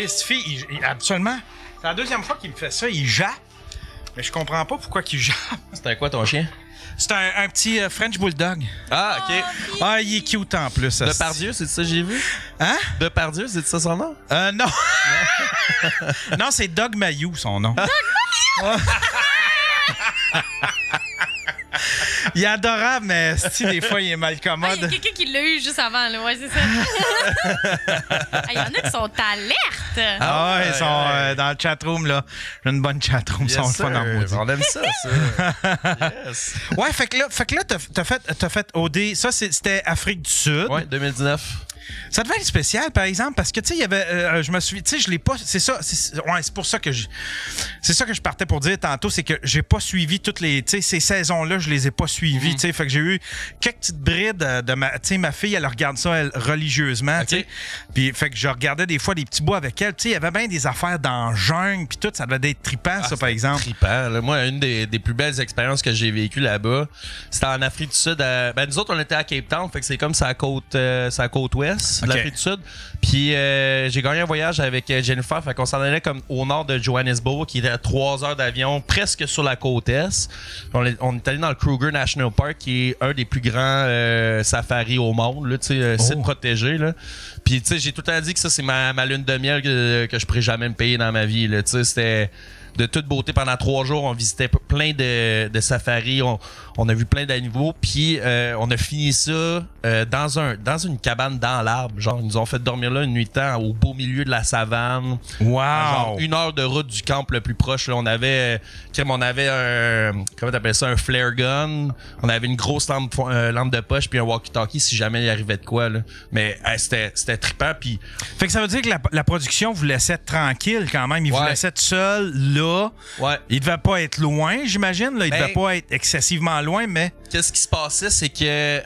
cette fille, absolument. C'est la deuxième fois qu'il me fait ça. Il jappe. Mais je comprends pas pourquoi il jappe. C'était quoi ton chien? C'est un petit French Bulldog. Ah, OK. Ah, il est cute en plus. Depardieu, c'est ça que j'ai vu? Hein? Depardieu, c'est ça son nom? Non. Non, c'est Doug Mayou, son nom. Doug Mayou! Il est adorable, mais des fois, il est mal commode. Il y a quelqu'un qui l'a eu juste avant, là. Ouais, c'est ça. Il y en a qui sont alertes. Ah ouais, ils sont dans le chatroom, là. J'ai une bonne chatroom, ils sont le fun en maudit. On aime ça. Yes. Ouais, fait que là, t'as fait OD. Ça, c'était Afrique du Sud. Ouais, 2019. Ça devait être spécial, par exemple, parce que, tu sais, il y avait... je me suis... Tu sais, je l'ai pas... C'est ça. Ouais, c'est pour ça que c'est ça que je partais pour dire tantôt, c'est que j'ai pas suivi toutes les... Tu sais, ces saisons-là, je les ai pas suivies, tu sais. Fait que j'ai eu quelques petites brides de ma... Tu sais, ma fille, elle regarde ça, elle, religieusement, tu sais. Puis, fait que je regardais des fois des petits bouts avec elle. Tu sais, il y avait bien des affaires dans la jungle, puis tout. Ça devait être trippant, ça, par exemple. Trippant. Là, moi, une des plus belles expériences que j'ai vécues là-bas, c'était en Afrique du Sud. Ben, nous autres, on était à Cape Town, fait que c'est comme sa côte ouest. De l'Afrique du Sud. Puis j'ai gagné un voyage avec Jennifer. Fait qu'on s'en allait comme au nord de Johannesburg, qui était à 3 heures d'avion, presque sur la côte est. On est allé dans le Kruger National Park, qui est un des plus grands safaris au monde, là, site protégé. Là. Puis j'ai tout le temps dit que ça, c'est ma lune de miel que je pourrais jamais me payer dans ma vie. Là. C'était de toute beauté. Pendant 3 jours, on visitait plein de safaris. On a vu plein d'animaux. Puis on a fini ça dans une cabane dans l'arbre. Genre, ils nous ont fait dormir là une nuit de temps au beau milieu de la savane. Wow! Genre 1 heure de route du camp le plus proche. Là, on avait un... Comment t'appelles ça? Un flare gun. On avait une grosse lampe de poche puis un walkie-talkie si jamais il arrivait de quoi. Là. Mais c'était trippant. Puis... Fait que ça veut dire que la production vous laissait tranquille quand même. Il vous laissait tout seul, là. Ouais. Il devait pas être loin, j'imagine. Là. Il devait pas être excessivement loin, mais... Qu'est-ce qui se passait, c'est que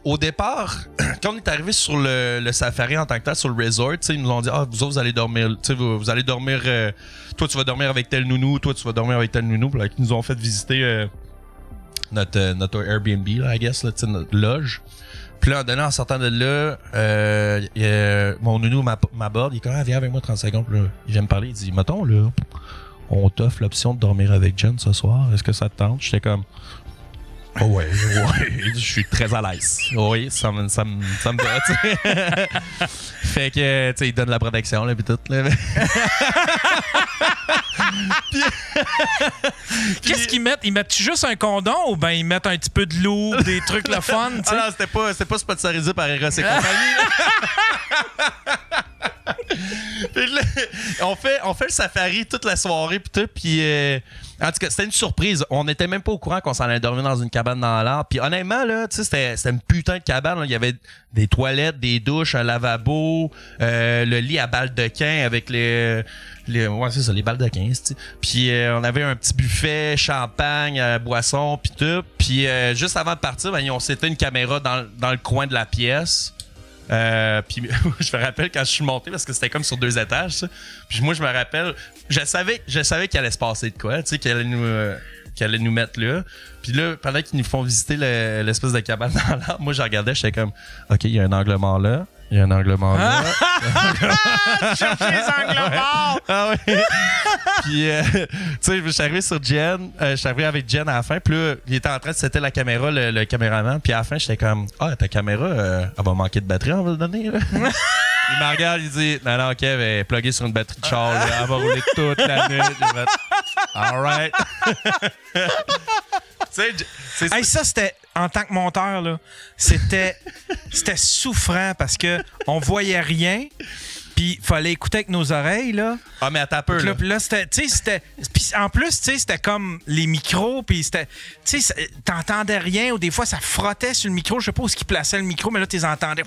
au départ, quand on est arrivé sur le safari en tant que tel, sur le resort, ils nous ont dit, vous autres, vous allez dormir, vous allez dormir, toi tu vas dormir avec tel nounou, toi tu vas dormir avec tel nounou. Puis là, ils nous ont fait visiter notre Airbnb, là, I guess, là, notre loge. Puis là, en sortant de là, mon nounou m'aborde, il est comme, viens avec moi 30 secondes. Puis là, il vient me parler, il dit, mettons, là, on t'offre l'option de dormir avec Jen ce soir, est-ce que ça te tente? J'étais comme, oh ouais, je suis très à l'aise. Oui, ça me va, tu sais. Fait que, tu sais, il donne la protection, là, pis tout, là. Qu'est-ce qu'ils mettent? Ils mettent juste un condom ou ben ils mettent un petit peu de loup, des trucs le fun, tu sais? Ah non, c'était pas sponsorisé par Eros et compagnie, là. On fait le safari toute la soirée pis tout, pis en tout cas, c'était une surprise. On n'était même pas au courant qu'on s'en allait dormir dans une cabane dans l'arbre. Puis honnêtement, là, tu sais, c'était une putain de cabane. Là. Il y avait des toilettes, des douches, un lavabo, le lit à balles de quin avec ouais, c'est ça, les balles de 15, tu sais. Puis on avait un petit buffet, champagne, boisson, puis tout. Puis juste avant de partir, ben, on s'était une caméra dans le coin de la pièce. Puis je me rappelle quand je suis monté parce que c'était comme sur 2 étages ça. Puis moi je me rappelle je savais qu'il allait se passer de quoi, tu sais, qu'il allait nous mettre là. Puis là pendant qu'ils nous font visiter l'espèce de cabane dans l'arbre, moi je regardais, j'étais comme OK, il y a un angle mort là. Il y a un angle mort là. Chercher les angles morts! Ah oui! Puis, tu sais, je suis arrivé sur Jen. Je suis arrivé avec Jen à la fin. Puis là, il était en train de setter la caméra, le caméraman. Puis à la fin, j'étais comme, ta caméra, elle va manquer de batterie, on va le donner. Là. Il me regarde, il dit, non, Kev, elle est pluguée sur une batterie de char. Là, elle va rouler toute la nuit. J'ai fait, all right. Hey, ça, c'était, en tant que monteur, là, c'était souffrant parce que on voyait rien, puis il fallait écouter avec nos oreilles, là. Ah, mais attends un peu, là. Puis là, c'était... Puis en plus, tu sais, c'était comme les micros, puis c'était... Tu sais, t'entendais rien, ou des fois, ça frottait sur le micro. Je sais pas où est-ce qu'ils plaçaient le micro, mais là, tu entendais...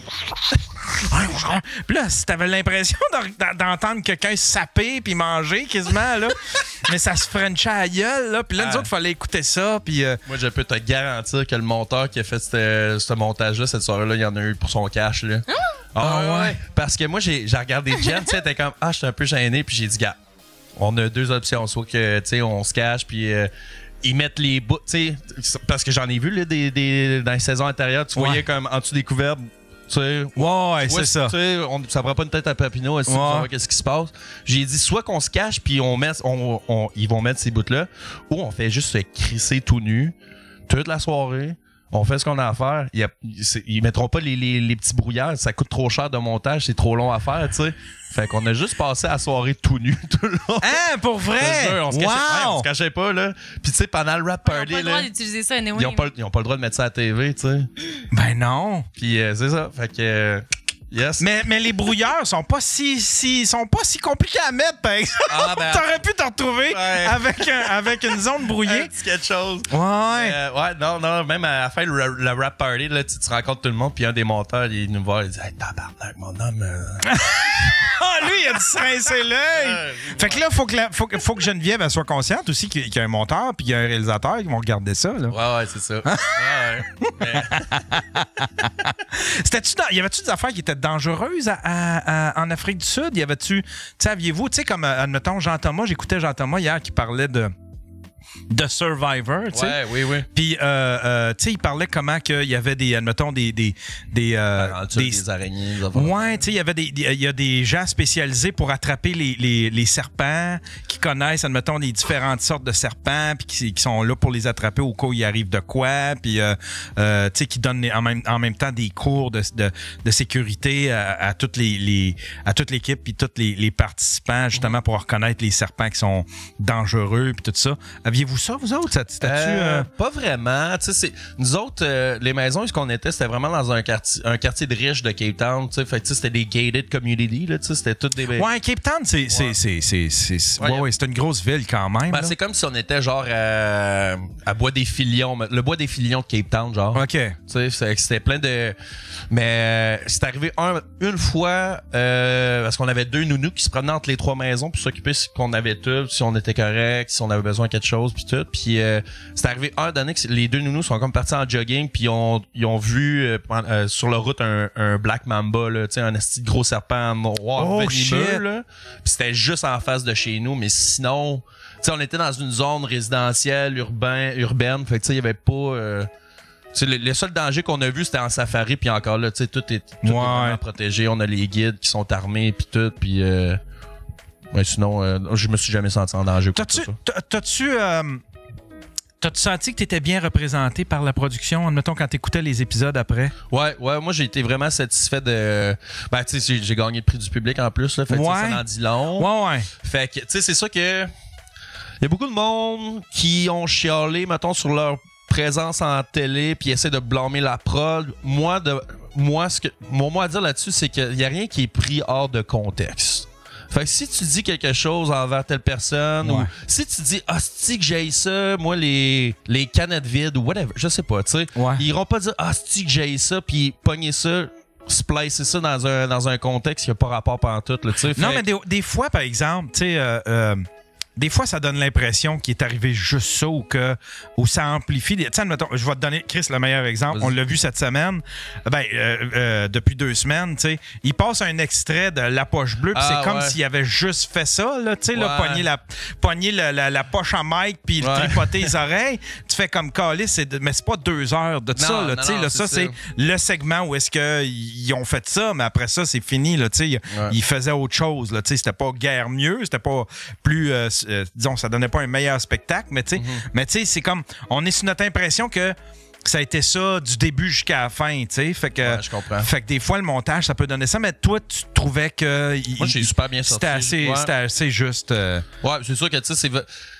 Puis là, t'avais l'impression d'entendre quelqu'un saper puis manger quasiment, là. Mais ça se frenchait à la gueule, là. Puis là, nous autres, il fallait écouter ça, puis... Moi, je peux te garantir que le monteur qui a fait ce montage-là, cette soirée-là, il en a eu pour son cash, là. Ah ouais? Parce que moi, j'ai regardé Jen, tu sais, t'es comme, j'étais un peu gêné, puis j'ai dit, gars, on a 2 options. Soit que, tu sais, on se cache, puis ils mettent les bouts, tu sais, parce que j'en ai vu, là, dans les saisons antérieures, tu voyais comme en dessous des couvertes, Tu sais, Ouais, c'est ça. Tu sais, ça prend pas une tête à Papineau, on voir qu'est-ce qui se passe. J'ai dit soit qu'on se cache puis ils vont mettre ces bouts-là, ou on fait juste se crisser tout nu toute la soirée. On fait ce qu'on a à faire. Ils mettront pas les petits brouillards. Ça coûte trop cher de montage. C'est trop long à faire, tu sais. Fait qu'on a juste passé la soirée tout nu tout le long. Hein, pour vrai? On se cachait pas, là. Puis tu sais, pendant le rap party, Ils n'ont pas le droit d'utiliser ça, anyway. ils ont pas le droit de mettre ça à la TV, tu sais. Ben non. Puis c'est ça. Fait que... Yes. Mais les brouilleurs sont pas si compliqués à mettre, par exemple. Ah, ben, T'aurais pu te retrouver avec une zone brouillée. un petit quelque chose. Ouais. Non, même à la fin, le rap party, là, tu rencontres tout le monde, puis un des monteurs, il nous voit, il dit « Hey, tabarnak, mon homme... Ah, lui, il a dû se rincer l'œil. Fait que là, faut que Geneviève elle soit consciente aussi qu'il y a un monteur puis qu'il y a un réalisateur qui vont regarder ça. Là. Ouais, c'est ça. Mais... Y avait-tu des affaires qui étaient dangereuses en Afrique du Sud? Y avait-tu, aviez-vous, comme, admettons, Jean-Thomas, j'écoutais Jean-Thomas hier qui parlait de Survivor, tu sais. Ouais, oui. Puis, tu sais, il parlait comment qu'il y avait des, admettons, des araignées. Ouais, tu sais, il y a des gens spécialisés pour attraper les serpents, qui connaissent, admettons, les différentes sortes de serpents, puis qui sont là pour les attraper au cas où il arrive de quoi, puis, tu sais, qui donnent en même temps des cours de sécurité à toute l'équipe, puis tous les participants, justement, pour reconnaître les serpents qui sont dangereux, puis tout ça. Aviez-vous ça, vous autres? Pas vraiment. Nous autres, les maisons où on était, c'était vraiment dans un quartier de riches de Cape Town. Fait que c'était des gated communities. C'était toutes des... Ouais, Cape Town, c'est une grosse ville quand même. C'est comme si on était genre à Bois-des-Filions. Le Bois-des-Filions de Cape Town, genre. OK. C'était plein de... Mais c'est arrivé une fois parce qu'on avait 2 nounous qui se promenaient entre les 3 maisons pour s'occuper qu'on avait tout, si on était correct, si on avait besoin de quelque chose, puis tout. Puis c'est arrivé un d'année que les 2 nounous sont comme partis en jogging, puis ils ont vu sur la route un black mamba, là, un esti de gros serpent noir venimeux, là. Puis c'était juste en face de chez nous, mais sinon, on était dans une zone résidentielle, urbaine, fait que il y avait pas... le seul danger qu'on a vu, c'était en safari, puis encore là, tout est vraiment protégé. On a les guides qui sont armés, puis tout, puis... Mais sinon, je me suis jamais senti en danger. T'as-tu senti que t'étais bien représenté par la production, admettons, quand t'écoutais les épisodes après? Ouais, moi j'ai été vraiment satisfait de... Ben, tu sais, j'ai gagné le prix du public en plus, là, fait que ça en dit long. Ouais. Fait que, tu sais, c'est ça que... Il y a beaucoup de monde qui ont chialé, mettons, sur leur présence en télé, puis essaient de blâmer la prod. Mon mot à dire là-dessus, c'est qu'il y a rien qui est pris hors de contexte. Fait que si tu dis quelque chose envers telle personne, ou si tu dis hostie que j'haïs ça, moi les canettes vides ou whatever, je sais pas, tu sais, ils iront pas dire hostie que j'haïs ça, puis pogner ça, splicer ça dans un contexte qui a pas rapport pantoute, là, tu sais. Non, mais des fois, par exemple, tu sais, des fois, ça donne l'impression qu'il est arrivé juste ça ou ça amplifie. Tu sais, admettons, je vais te donner, Chris, le meilleur exemple. On l'a vu cette semaine. Depuis 2 semaines, tu sais. Il passe un extrait de La Poche Bleue, puis c'est comme s'il avait juste fait ça, là, tu sais, pogner la poche à Mike, puis tripoter les oreilles. Tu fais comme calice, mais c'est pas 2 heures de ça, là, tu sais. Ça, c'est le segment où est-ce qu'ils ont fait ça, mais après ça, c'est fini, là, tu sais. Ils faisaient autre chose, là, tu sais. C'était pas guère mieux, c'était pas plus... disons, ça donnait pas un meilleur spectacle, mais tu sais, c'est comme, on est sur notre impression que ça a été ça du début jusqu'à la fin, tu sais, fait que fait que des fois le montage ça peut donner ça, mais toi tu trouvais que moi j'ai super bien sorti. C'était assez juste. Ouais, c'est sûr que tu sais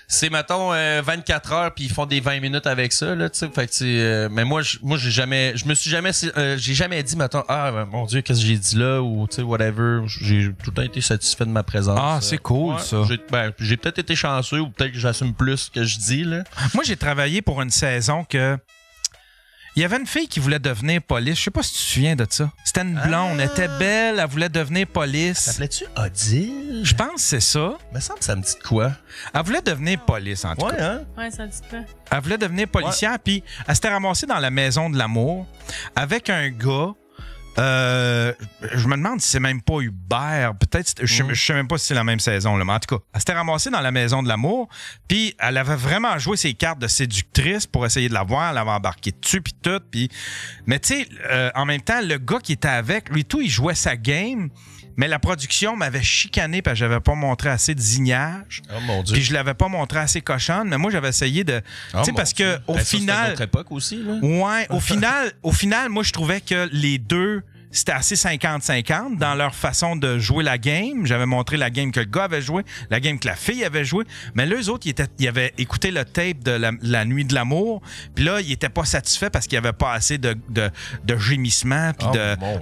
c'est mettons 24 heures puis ils font des 20 minutes avec ça là, tu sais, fait que mais moi j'ai jamais dit mettons mon Dieu qu'est-ce que j'ai dit là ou tu sais whatever, j'ai tout le temps été satisfait de ma présence. Ah, c'est cool ça. J'ai peut-être été chanceux ou peut-être que j'assume plus ce que je dis là. Moi j'ai travaillé pour une saison que il y avait une fille qui voulait devenir police. Je sais pas si tu te souviens de ça. C'était une blonde. Elle était belle. Elle voulait devenir police. S'appelait-tu Odile? Je pense que c'est ça. Il me semble que ça me dit de quoi? Elle voulait devenir police, en tout cas. Hein? Ouais, ça dit pas. Elle voulait devenir policière, puis elle s'était ramassée dans la maison de l'amour avec un gars Je me demande si c'est même pas Hubert. Peut-être, je sais même pas si c'est la même saison, là, mais en tout cas, elle s'était ramassée dans la maison de l'amour, puis elle avait vraiment joué ses cartes de séductrice pour essayer de la voir, elle avait embarqué dessus, puis tout. Mais tu sais, en même temps, le gars qui était avec, lui, tout, il jouait sa game. Mais la production m'avait chicané parce que j'avais pas montré assez de zignage. Oh mon Dieu. Puis je l'avais pas montré assez cochonne. Mais moi, j'avais essayé de... tu sais, parce que au final... C'est une autre époque aussi, là. Ouais, au final, moi, je trouvais que les deux... C'était assez 50-50 dans leur façon de jouer la game. J'avais montré la game que le gars avait joué, la game que la fille avait joué. Mais là, eux autres, ils avaient écouté le tape de la nuit de l'amour. Puis là, ils n'étaient pas satisfaits parce qu'il n'y avait pas assez de gémissements. Puis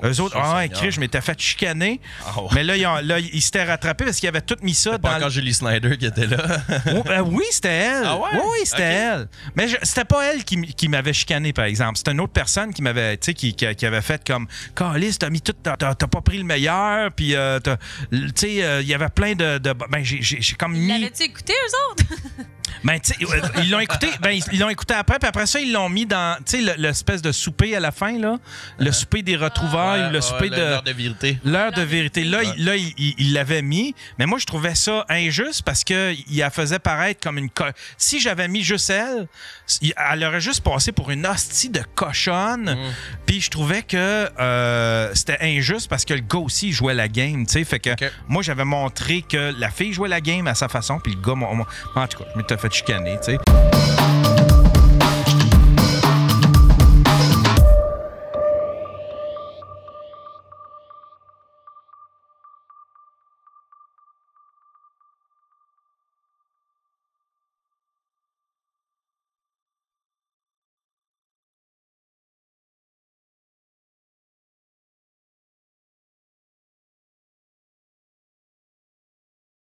eux autres, écrit, je m'étais fait chicaner. Oh. Mais là, ils s'étaient rattrapés parce qu'ils avaient tout mis ça dans... pas encore Julie Snyder qui était là. Oui, c'était elle. Ah ouais? Oui, c'était elle. Mais c'était pas elle qui m'avait chicané, par exemple. C'était une autre personne qui m'avait, tu sais, qui avait fait comme... T'as mis tout, t'as pas pris le meilleur, puis tu sais, il y avait plein de ben j'ai comme mis. L'avais-tu écouté eux autres? Ben tu sais, ils l'ont écouté, ils l'ont écouté après, puis après ça ils l'ont mis dans, tu sais, l'espèce de souper à la fin là, le souper des retrouvailles, le souper de l'heure de vérité. L'heure de vérité. Là, il l'avait mis, mais moi je trouvais ça injuste parce que il la faisait paraître comme une si j'avais mis juste elle aurait juste passé pour une hostie de cochonne. Puis je trouvais que c'était injuste parce que le gars aussi jouait la game, tu sais, fait que moi j'avais montré que la fille jouait la game à sa façon, puis le gars en tout cas, je m'étais fait chicaner, tu sais.